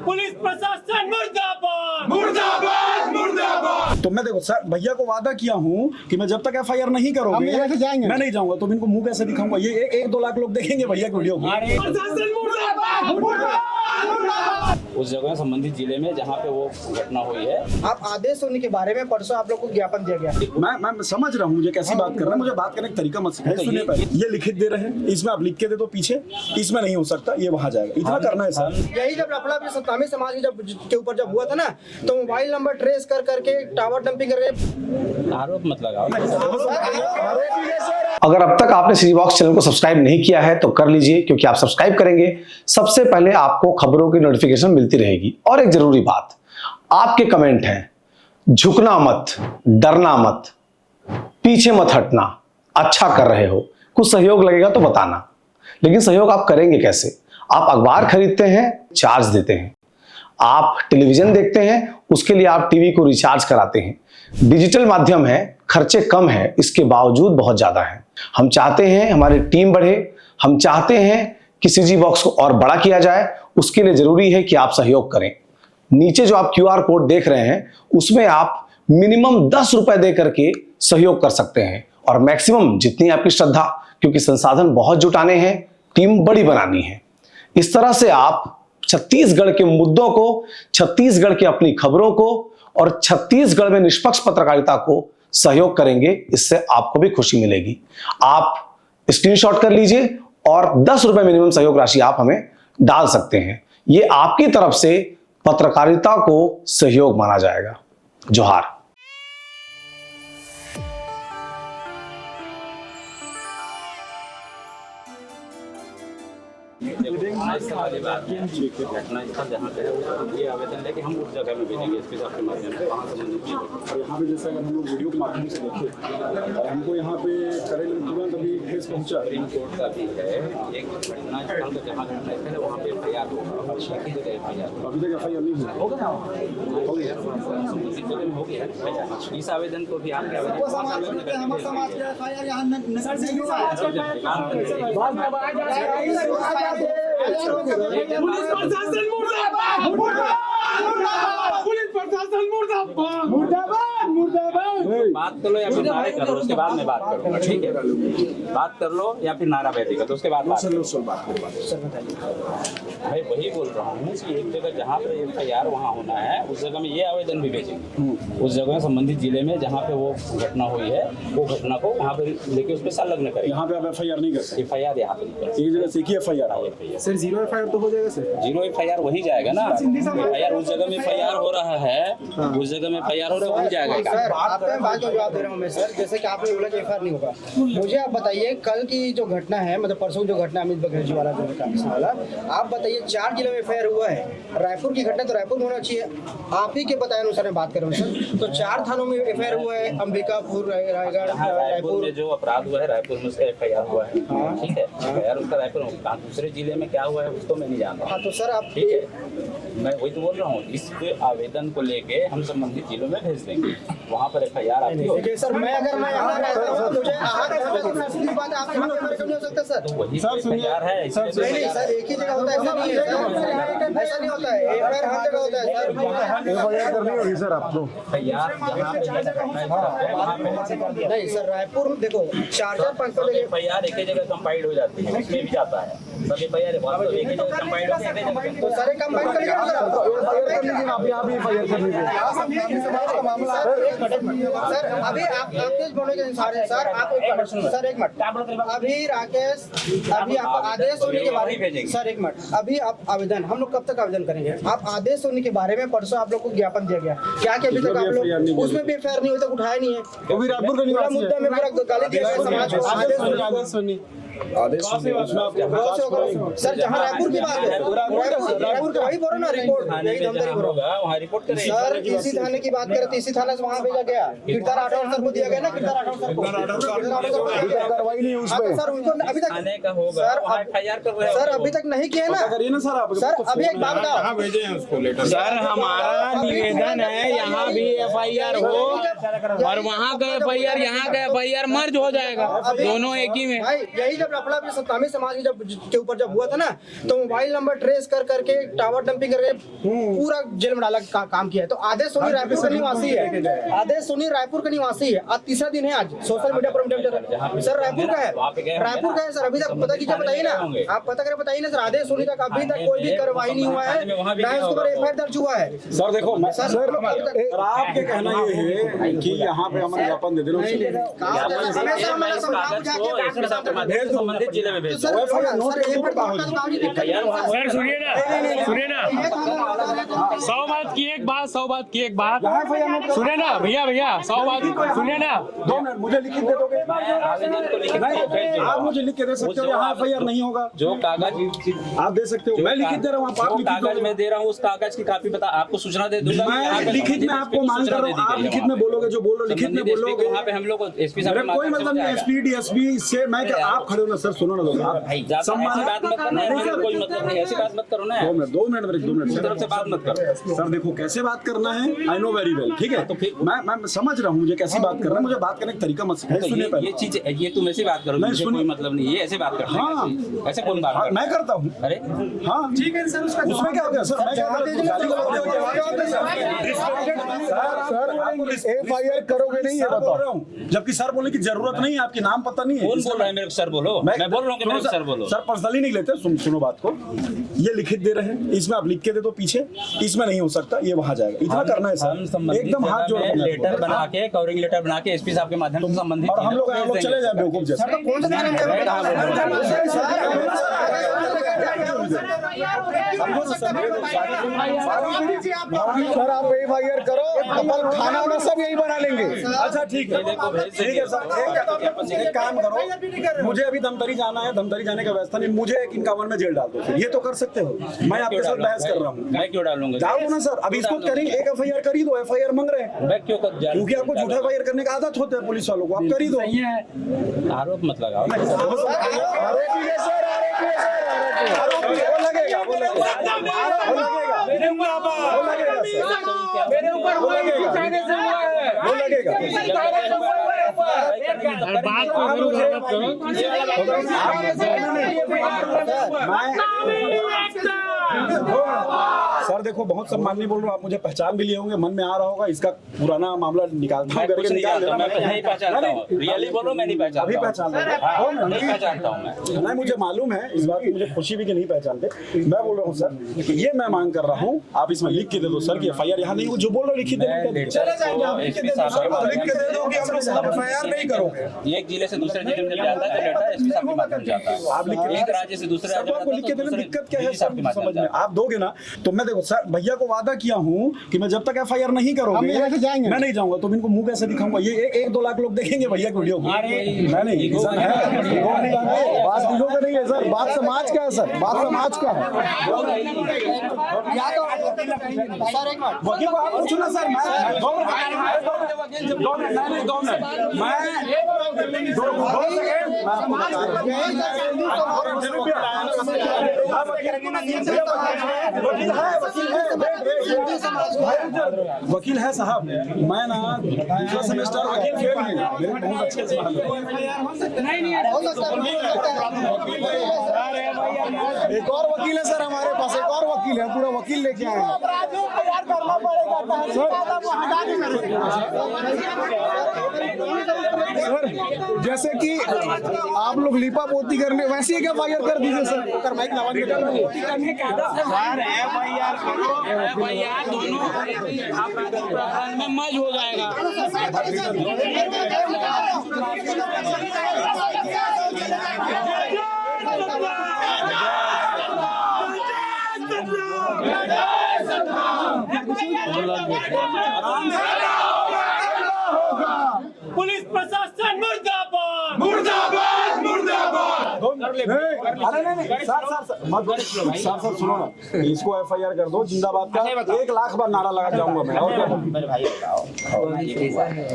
Police प्रशासन मुर्दाबाद मुर्दाबाद मुर्दाबाद। तो मैं देखो सर भैया को वादा किया हूँ कि मैं जब तक एफआईआर नहीं करोगे यहाँ से जाएंगे। मैं नहीं जाऊंगा। तो इनको मुंह कैसे दिखाऊंगा? ये 1-2 लाख लोग देखेंगे भैया की वीडियो को। प्रशासन मुर्दाबाद मुर्दाबाद। उस जगह संबंधित जिले में जहाँ पे वो घटना हुई है। आप आदेश होने के बारे में परसों आप लोग को ज्ञापन दिया गया। मैं समझ रहा हूँ मुझे कैसी बात कर रहे हैं। मुझे बात करने का तरीका मत सिखाइए। सुनिए पहले, ये लिखित दे रहे हैं, इसमें आप लिख के दे दो पीछे, इसमें नहीं हो सकता, ये वहाँ जाएगा। इतना करना है सर। यही जब लफड़ा अपने सत्तामी समाज के ऊपर जब हुआ था ना, तो मोबाइल नंबर ट्रेस कर करके टावर डंपिंग कर रहे। आरोप मत लगाओ। अगर अब तक आपने सीजी बॉक्स चैनल को सब्सक्राइब नहीं किया है तो कर लीजिए, क्योंकि आप सब्सक्राइब करेंगे सबसे पहले आपको खबरों की नोटिफिकेशन मिलती रहेगी। और एक जरूरी बात, आपके कमेंट हैं, झुकना मत, डरना मत, पीछे मत हटना, अच्छा कर रहे हो, कुछ सहयोग लगेगा तो बताना। लेकिन सहयोग आप करेंगे कैसे? आप अखबार खरीदते हैं, चार्ज देते हैं, आप टेलीविजन देखते हैं, उसके लिए आप टीवी को रिचार्ज कराते हैं। डिजिटल माध्यम है, खर्चे कम है, इसके बावजूद बहुत ज्यादा है। हम चाहते हैं हमारी टीम बढ़े, हम चाहते हैं कि सीजी बॉक्स को और बड़ा किया जाए। उसके लिए जरूरी है कि आप सहयोग करें। नीचे जो आप QR कोड देख रहे हैं, उसमें आप मिनिमम 10 रुपए दे करके सहयोग कर सकते हैं, और मैक्सिमम जितनी आपकी श्रद्धा, क्योंकि संसाधन बहुत जुटाने हैं, टीम बड़ी बनानी है। इस तरह से आप छत्तीसगढ़ के मुद्दों को, छत्तीसगढ़ की अपनी खबरों को और छत्तीसगढ़ में निष्पक्ष पत्रकारिता को सहयोग करेंगे। इससे आपको भी खुशी मिलेगी। आप स्क्रीनशॉट कर लीजिए और 10 रुपए मिनिमम सहयोग राशि आप हमें डाल सकते हैं। ये आपकी तरफ से पत्रकारिता को सहयोग माना जाएगा। जोहार। घटना स्थल जहाँ पे है, ये आवेदन लेके हम उस जगह में भेजेंगे एसपी साहब के माध्यम से। वहाँ संबंधित और यहाँ पे जैसे अगर हम लोग वीडियो के माध्यम से देखें और हमको यहाँ पे करेंगे तुरंत अभी ठेस पहुँचा। सुप्रीम कोर्ट का भी है एक घटना स्थल का, जहाँ घटना स्थल है वहाँ पे FIR होगा। एक ही जगह FIR अभी तक एफआईआर नहीं हुआ। संबंधित जगह में हो गया FIR। इस आवेदन को भी आपके पुलिस प्रशासन मुर्दाबाद मुर्दाबाद। पुलिस प्रशासन मुर्दाबाद मुर्दाबाद मुर्दाबाद। बात कर लो या फिर नारे कर लो, उसके बाद में बात करूंगा। ठीक है, बात कर लो या फिर नारा बैठेगा तो उसके बाद बात मैं वही बोल रहा हूँ कि एक जगह जहाँ पे FIR वहाँ होना है, उस जगह में ये आवेदन भी भेजेंगे। उस जगह संबंधित जिले में जहाँ पे वो घटना हुई है, वो घटना को वहाँ पे लेके उस पर संलग्न करें। यहाँ पे आप एफआईआर नहीं करते? FIR यहाँ पे एक जगह से एफआईआर सर 0 FIR तो हो जाएगा सर। 0 FIR वही जाएगा ना। FIR उस जगह में FIR हो रहा है, उस जगह में FIR हो रहा है, वही जाएगा। सर आपका बात का जवाब दे रहा हूँ मैं सर। जैसे कि आपने बोला कि FIR नहीं होगा, मुझे आप बताइए कल की जो घटना है, मतलब परसों जो घटना अमित बघेल वाला जो वाला, आप बताइए 4 जिलों में FIR हुआ है। रायपुर की घटना तो रायपुर में होना चाहिए। आप ही के बताए अनुसार मैं बात कर रहा हूँ सर। तो 4 थानों में FIR हुआ है, अंबिकापुर, रायगढ़, रायपुर में जो अपराध हुआ है, रायपुर में उसका FIR हुआ है। ठीक है, FIR उसका रायपुर में। दूसरे जिले में क्या हुआ है उसको मैं नहीं जानता। हाँ तो सर आप ठीक है, मैं वही तो बोल रहा हूँ। इस आवेदन को लेके हम संबंधित जिलों में भेज देंगे, वहाँ पर FIR आती है। देखिए सर, मैं अगर मैं यहाँ रहता हूँ, मुझे सीधी बात है, आप यहाँ पे नहीं हो सकता सर। वही FIR है। नहीं सर, एक ही जगह होता है, ऐसा नहीं है सर। ऐसा नहीं होता है, FIR हर जगह होता है सर। एफआईआर करनी होगी सर आपको। FIR जहाँ पे वहाँ पे नहीं सर, रायपुर देखो 4-5 FIR एक ही जगह कंपाइल्ड हो जाती है, उसमें भी जाता है। सब FIR एक ही जगह कंपाइल्ड होती है। तो सारे कंबाइन कर लीजिए सर। अभी आप तेज बोलने के अनुसार है सर। आप एक मिनट अभी राकेश, अभी आप आदेश होने के बारे में सर, एक मिनट अभी आप आवेदन, हम लोग कब तक आवेदन करेंगे? आप आदेश होने के बारे में परसों आप लोग को ज्ञापन दिया गया, क्या कि अभी तक आप लोग उसमें भी FIR नहीं, अभी तक उठाया नहीं है। पूरा मुद्दा में पूरा गाली दिया गया समाज को। आदेश सर, जहाँ रायपुर की बात है, रायपुर का वही बोलो ना, रिपोर्ट यही धमधरी बोलो वहाँ रिपोर्ट करें सर। इसी थाने की बात करें तो इसी थाने से वहाँ भेजा गया, किरदार राठौर सर को दिया गया ना, किरदार राठौर सर को कार्रवाई नहीं हुई सर। उनको अभी तक थाने का होगा सर, FIR कर रहे सर अभी तक नहीं किए ना करिए ना सर आप। सर। अभी एक बात बताओ भेजे हैं उसको लेटर। सर, हमारा निवेदन है यहाँ भी FIR हो और वहाँ का FIR यहाँ का FIR मर्ज हो जाएगा, दोनों एक ही में। भाई, यही जब जब लफड़ा सत्तामी समाज के ऊपर जब हुआ था ना, तो मोबाइल नंबर ट्रेस कर करके टावर डंपिंग करके पूरा जेल में डाला काम किया है। तो आदेश सोनी रायपुर का निवासी है, आदेश सोनी रायपुर का निवासी है। आज तीसरा दिन है, आज सोशल मीडिया पर सर रायपुर का है, रायपुर का है सर। अभी तक पता कीजिए, बताइए ना, आप पता करें बताइए ना सर। आदेश सोनी तक अभी तक कोई भी कार्रवाई नहीं हुआ है, ना उसके ऊपर एफआईआर दर्ज हुआ है। सर देखो सर आपके कहना ये है कि यहाँ पे अमन ज्ञापन दे देना संबंधित जिले में भेज दो। सर सुनिए ना 100 बात की एक बात सुने ना भैया 100 बात सुनिए ना। 2 मिनट मुझे लिखित दे दोगे? नहीं, आप मुझे लिख के दे सकते हो, यहाँ एफआईआर नहीं होगा। जो कागज आप दे सकते हो, मैं लिखित दे रहा हूँ, आप कागज में दे रहा हूँ, उस कागज की कॉपी बता, आपको सूचना दे दूंगा। मैं लिखित में आपको मांग कर रहा हूँ, आप लिखित में बोलोगे, जो बोलो लिखित में बोलोगे। वहाँ पे हम लोग एसपी साहब कोई मतलब नहीं, एसपी डीएसपी से मैं क्या, आप खड़े हो ना सर, सुनो ना लोग, ऐसी बात मत करना, कोई मतलब नहीं, ऐसी बात मत करो ना। 2 मिनट तरफ से बात मत करो सर। देखो कैसे बात करना है, आई नो वेरी वेल, ठीक है। तो फिर मैं समझ रहा हूँ मुझे कैसी बात करना है, मुझे बात करने का तरीका मत सिखाइए। सुनिए पहले, ये चीज, ये तुम ऐसी बात करो, मुझे कोई मतलब नहीं, ये ऐसे बात कर। हाँ, ऐसे कौन बात कर? मैं करता हूँ। अरे हाँ ठीक है सर, उसमें क्या हो गया सर? मैं सर एफआईआर करोगे नहीं, ये बता रहा हूँ। जबकि सर बोले की जरूरत नहीं है, आपके नाम पता नहीं है। कौन बोल रहा है? मेरे को सर बोलो। मैं बोल रहा हूँ कि मेरे को सर बोलो। सर पर्सनली नहीं लेते, सुनो बात को। ये लिखित दे रहे हैं, इसमें आप लिख के दे दो पीछे, इसमें नहीं हो सकता, ये वहां जाएगा। इतना करना है सर, एकदम हाथ जोड़ के लेटर बना के, कवरिंग लेटर बना के एसपी साहब के माध्यम से संबंधित, और हम लोग चले जाए बेवकूफ जैसे। सर आप एफआईआर करो, कपल खाना वाना सब यही बना लेंगे। अच्छा ठीक है, ठीक है सर। एक काम करो, मुझे अभी धमतरी जाना है, धमतरी जाने का व्यवस्था नहीं, मुझे 51 में जेल डाल दो। ये तो कर सकते हो, मैं आपके साथ बहस कर रहा हूँ। मैं क्यों डालूंगा? डालो ना सर, अभी इसको करेंगे, एक एफआईआर कर ही दो। एफआईआर मांग रहे हैं, मैं क्यों कर? क्योंकि आपको झूठा एफआईआर करने का आदत होता है पुलिस वालों को, आप कर ही दो। आरोप मत लगाओ। सर देखो बहुत सम्माननीय बोल रहा हूँ, आप मुझे पहचान भी लिए होंगे, मन में आ रहा होगा, इसका पुराना मामला निकालता हूँ करके निकाल देना। मैं नहीं पहचानता हूँ, रियली बोलो, मैं नहीं पहचानता। अभी पहचान नहीं पहचानता हूँ मैं। नहीं, मुझे मालूम है इस बात की, मुझे खुशी भी कि नहीं पहचानते। मैं बोल रहा हूँ सर, ये मैं मांग कर रहा हूँ, आप इसमें लिख के दे दो सर की एफआईआर यहाँ नहीं, जो बोल रहे हो लिख के दे, चले जाएंगे, लिख के दे दो कि हम लोग एफआईआर नहीं करोगे। एक जिले से दूसरे जिले में जाता है, लेटर एसपी साहब के माध्यम से जाता है। आप लिख के, एक राज्य से दूसरे राज्य में, लिख के देने में दिक्कत क्या है सर? समझ में आप दोगे ना? तो मैं देखो सर, भैया को वादा किया हूँ कि मैं जब तक एफआईआर नहीं करोगे मैं नहीं जाऊंगा। तो इनको मुंह कैसे दिखाऊंगा? ये 1-2 लाख लोग देखेंगे भैया की वीडियो को। मैं नहीं सर, बात वीडियो पे नहीं है सर, बात समाज का है सर, बात समाज का है। सर एक मिनट, वकील को आप पूछो ना सर, वकील है साहब, मैं ना दूसरा सेमेस्टर वकील फेल हूँ, मेरे बहुत अच्छे सवाल है। एक और वकील है सर हमारे पास, एक और वकील है, पूरा वकील लेके आए हैं सर। जैसे कि आप लोग लिपा पोती करने, वैसे ही क्या एफआईआर कर दीजिए सर। माइक नाम में मज हो जाएगा। पुलिस प्रशासन मुर्दाबाद, मुर्दाबाद, मुर्दाबाद। नहीं सर सुनो ना, इसको एफआईआर कर दो, जिंदाबाद का 1 लाख बार नारा लगा जाऊंगा मैं।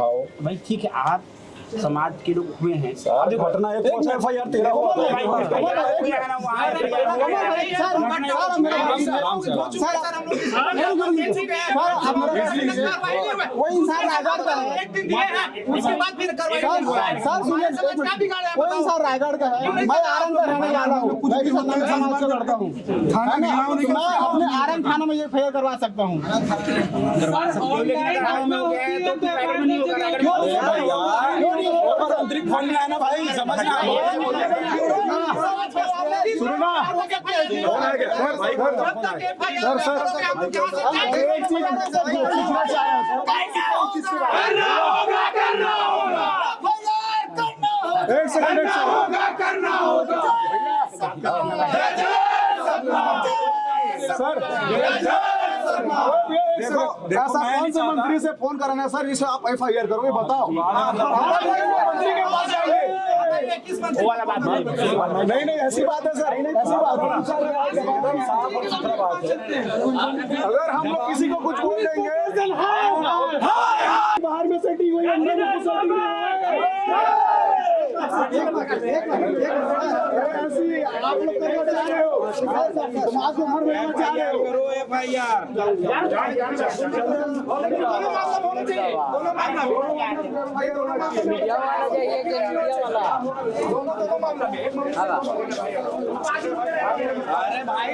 और भाई ठीक है, आप समाज के लोग हुए हैं, घटना है तो एफआईआर तेरा वो इंसान रायगढ़ का है, उसके बाद फिर सर सुनिए, वो इंसान रायगढ़ का है, मैं आरंग का रहने वाला हूँ, मैं भी सत्तावन समाज से लड़ता हूँ, मैं अपने आरंग थाना में ये फेयर करवा सकता हूँ। आंतरिक फोन में आना भाई, समझ में एक सेकंड सर, देखो ऐसा कौन से मंत्री से फोन कराना है सर, इसे आप FIR करो, ये बताओ। मंत्री के पास जाइए। नहीं ऐसी बात है सर, ऐसी बात है। अगर हम लोग किसी को कुछ बोल देंगे, बाहर में सेटिंग हुई, अंदर में सेटिंग ऐसी आप लोग करना चाह रहे हो, समाज को हर महीना चाह रहे हो, करो FIR। मीडिया वाला चाहिए, अरे भाई